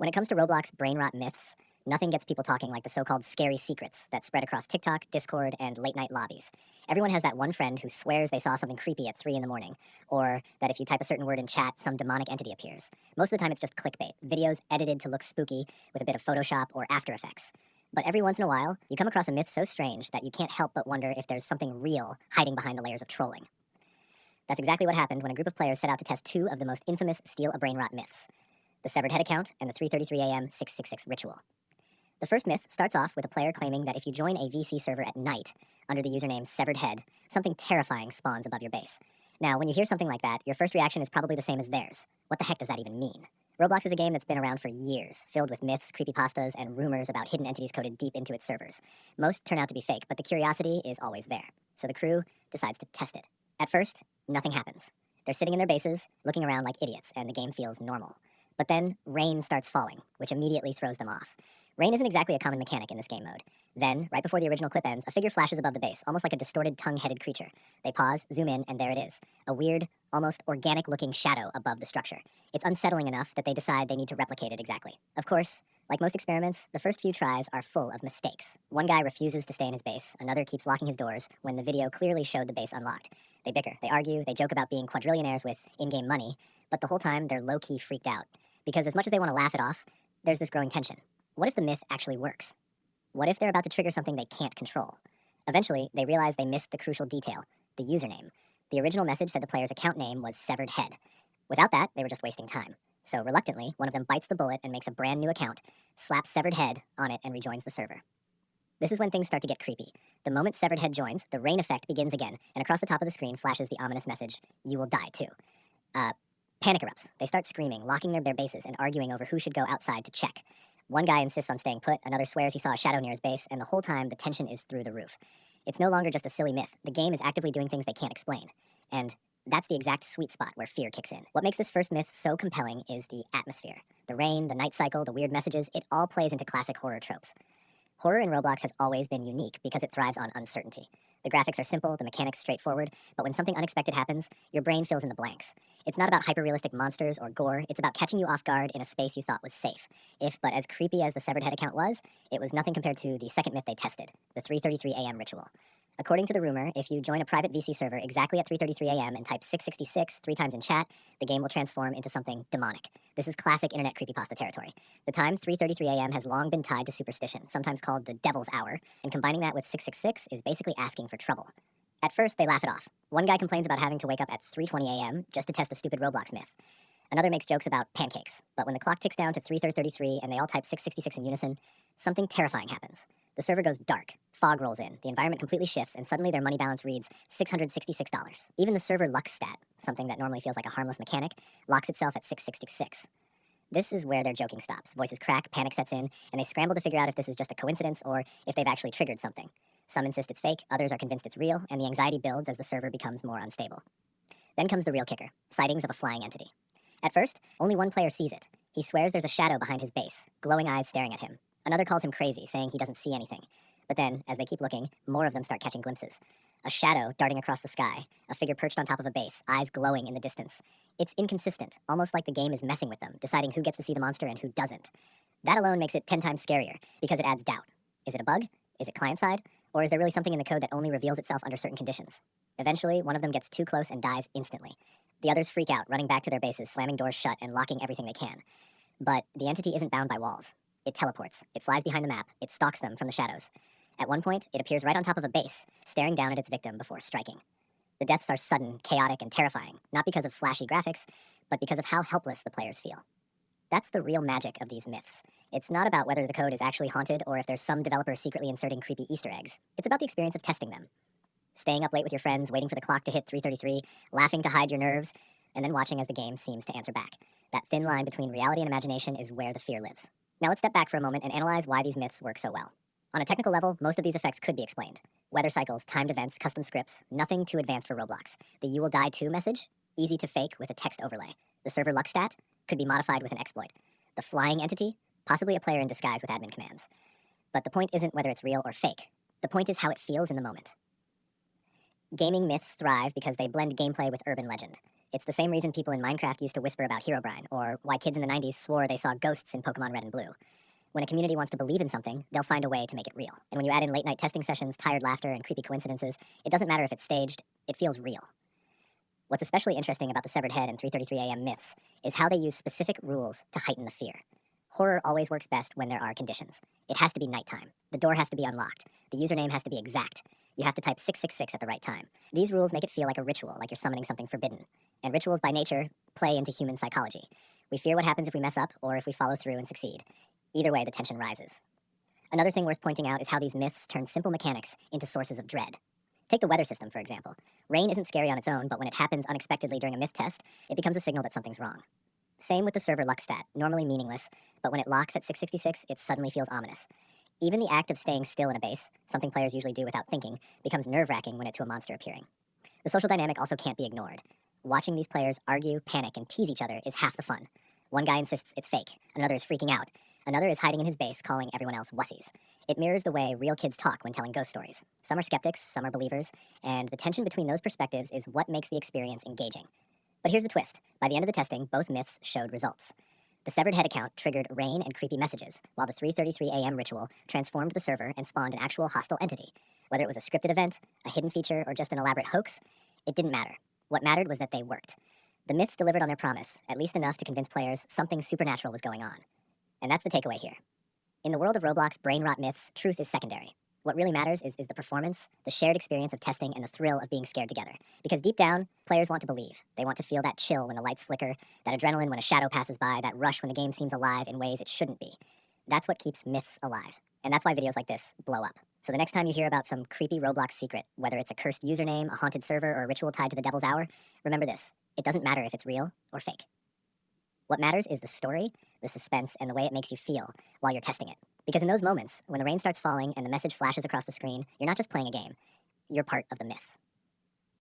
When it comes to Roblox Brainrot myths, nothing gets people talking like the so-called scary secrets that spread across TikTok, Discord, and late-night lobbies. Everyone has that one friend who swears they saw something creepy at 3 in the morning, or that if you type a certain word in chat, some demonic entity appears. Most of the time it's just clickbait, videos edited to look spooky with a bit of Photoshop or After Effects. But every once in a while, you come across a myth so strange that you can't help but wonder if there's something real hiding behind the layers of trolling. That's exactly what happened when a group of players set out to test two of the most infamous Steal a Brainrot myths: the severed head account and the 3:33 a.m. 666 ritual. The first myth starts off with a player claiming that if you join a VC server at night under the username severed head, something terrifying spawns above your base. Now, when you hear something like that, your first reaction is probably the same as theirs. What the heck does that even mean? Roblox is a game that's been around for years, filled with myths, creepypastas, and rumors about hidden entities coded deep into its servers. Most turn out to be fake, but the curiosity is always there. So the crew decides to test it. At first, nothing happens. They're sitting in their bases, looking around like idiots, and the game feels normal. But then, rain starts falling, which immediately throws them off. Rain isn't exactly a common mechanic in this game mode. Then, right before the original clip ends, a figure flashes above the base, almost like a distorted tongue-headed creature. They pause, zoom in, and there it is. A weird, almost organic-looking shadow above the structure. It's unsettling enough that they decide they need to replicate it exactly. Of course, like most experiments, the first few tries are full of mistakes. One guy refuses to stay in his base, another keeps locking his doors when the video clearly showed the base unlocked. They bicker, they argue, they joke about being quadrillionaires with in-game money, but the whole time they're low-key freaked out. Because as much as they want to laugh it off, there's this growing tension. What if the myth actually works? What if they're about to trigger something they can't control? Eventually, they realize they missed the crucial detail: the username. The original message said the player's account name was Severed Head. Without that, they were just wasting time. So reluctantly, one of them bites the bullet and makes a brand new account, slaps Severed Head on it, and rejoins the server. This is when things start to get creepy. The moment Severed Head joins, the rain effect begins again, and across the top of the screen flashes the ominous message, "You will die too." Panic erupts. They start screaming, locking their bases, and arguing over who should go outside to check. One guy insists on staying put, another swears he saw a shadow near his base, and the whole time the tension is through the roof. It's no longer just a silly myth. The game is actively doing things they can't explain. And that's the exact sweet spot where fear kicks in. What makes this first myth so compelling is the atmosphere. The rain, the night cycle, the weird messages, it all plays into classic horror tropes. Horror in Roblox has always been unique because it thrives on uncertainty. The graphics are simple, the mechanics straightforward, but when something unexpected happens, your brain fills in the blanks. It's not about hyper-realistic monsters or gore, it's about catching you off guard in a space you thought was safe. But as creepy as the Severed Head account was, it was nothing compared to the second myth they tested, the 3:33 a.m. ritual. According to the rumor, if you join a private VC server exactly at 3:33 a.m. and type 666 3 times in chat, the game will transform into something demonic. This is classic internet creepypasta territory. The time 3:33 a.m. has long been tied to superstition, sometimes called the Devil's Hour, and combining that with 666 is basically asking for trouble. At first, they laugh it off. One guy complains about having to wake up at 3:20 a.m. just to test a stupid Roblox myth. Another makes jokes about pancakes, but when the clock ticks down to 3:33 and they all type 666 in unison, something terrifying happens. The server goes dark, fog rolls in, the environment completely shifts, and suddenly their money balance reads $666. Even the server luck stat, something that normally feels like a harmless mechanic, locks itself at 666. This is where their joking stops. Voices crack, panic sets in, and they scramble to figure out if this is just a coincidence or if they've actually triggered something. Some insist it's fake, others are convinced it's real, and the anxiety builds as the server becomes more unstable. Then comes the real kicker: sightings of a flying entity. At first, only one player sees it. He swears there's a shadow behind his base, glowing eyes staring at him. Another calls him crazy, saying he doesn't see anything. But then, as they keep looking, more of them start catching glimpses. A shadow darting across the sky, a figure perched on top of a base, eyes glowing in the distance. It's inconsistent, almost like the game is messing with them, deciding who gets to see the monster and who doesn't. That alone makes it 10 times scarier, because it adds doubt. Is it a bug? Is it client-side? Or is there really something in the code that only reveals itself under certain conditions? Eventually, one of them gets too close and dies instantly. The others freak out, running back to their bases, slamming doors shut and locking everything they can. But the entity isn't bound by walls. It teleports. It flies behind the map. It stalks them from the shadows. At one point, it appears right on top of a base, staring down at its victim before striking. The deaths are sudden, chaotic, and terrifying, not because of flashy graphics, but because of how helpless the players feel. That's the real magic of these myths. It's not about whether the code is actually haunted or if there's some developer secretly inserting creepy Easter eggs. It's about the experience of testing them. Staying up late with your friends, waiting for the clock to hit 3:33, laughing to hide your nerves, and then watching as the game seems to answer back. That thin line between reality and imagination is where the fear lives. Now let's step back for a moment and analyze why these myths work so well. On a technical level, most of these effects could be explained. Weather cycles, timed events, custom scripts, nothing too advanced for Roblox. The "you will die too" message, easy to fake with a text overlay. The server luck stat could be modified with an exploit. The flying entity, possibly a player in disguise with admin commands. But the point isn't whether it's real or fake. The point is how it feels in the moment. Gaming myths thrive because they blend gameplay with urban legend. It's the same reason people in Minecraft used to whisper about Herobrine, or why kids in the 90s swore they saw ghosts in Pokemon Red and Blue. When a community wants to believe in something, they'll find a way to make it real. And when you add in late night testing sessions, tired laughter, and creepy coincidences, it doesn't matter if it's staged, it feels real. What's especially interesting about the Severed Head and 3:33 a.m. myths is how they use specific rules to heighten the fear. Horror always works best when there are conditions. It has to be nighttime. The door has to be unlocked. The username has to be exact. You have to type 666 at the right time. These rules make it feel like a ritual, like you're summoning something forbidden. And rituals by nature play into human psychology. We fear what happens if we mess up or if we follow through and succeed. Either way, the tension rises. Another thing worth pointing out is how these myths turn simple mechanics into sources of dread. Take the weather system, for example. Rain isn't scary on its own, but when it happens unexpectedly during a myth test, it becomes a signal that something's wrong. Same with the server luck stat, normally meaningless, but when it locks at 666, it suddenly feels ominous. Even the act of staying still in a base, something players usually do without thinking, becomes nerve-wracking when it's to a monster appearing. The social dynamic also can't be ignored. Watching these players argue, panic, and tease each other is half the fun. One guy insists it's fake, another is freaking out, another is hiding in his base calling everyone else wussies. It mirrors the way real kids talk when telling ghost stories. Some are skeptics, some are believers, and the tension between those perspectives is what makes the experience engaging. But here's the twist. By the end of the testing, both myths showed results. The Severed Head account triggered rain and creepy messages, while the 3:33 a.m. ritual transformed the server and spawned an actual hostile entity. Whether it was a scripted event, a hidden feature, or just an elaborate hoax, it didn't matter. What mattered was that they worked. The myths delivered on their promise, at least enough to convince players something supernatural was going on. And that's the takeaway here. In the world of Roblox Brainrot myths, truth is secondary. What really matters is the performance, the shared experience of testing, and the thrill of being scared together. Because deep down, players want to believe. They want to feel that chill when the lights flicker, that adrenaline when a shadow passes by, that rush when the game seems alive in ways it shouldn't be. That's what keeps myths alive. And that's why videos like this blow up. So the next time you hear about some creepy Roblox secret, whether it's a cursed username, a haunted server, or a ritual tied to the Devil's Hour, remember this. It doesn't matter if it's real or fake. What matters is the story, the suspense, and the way it makes you feel while you're testing it. Because in those moments, when the rain starts falling and the message flashes across the screen, you're not just playing a game, you're part of the myth.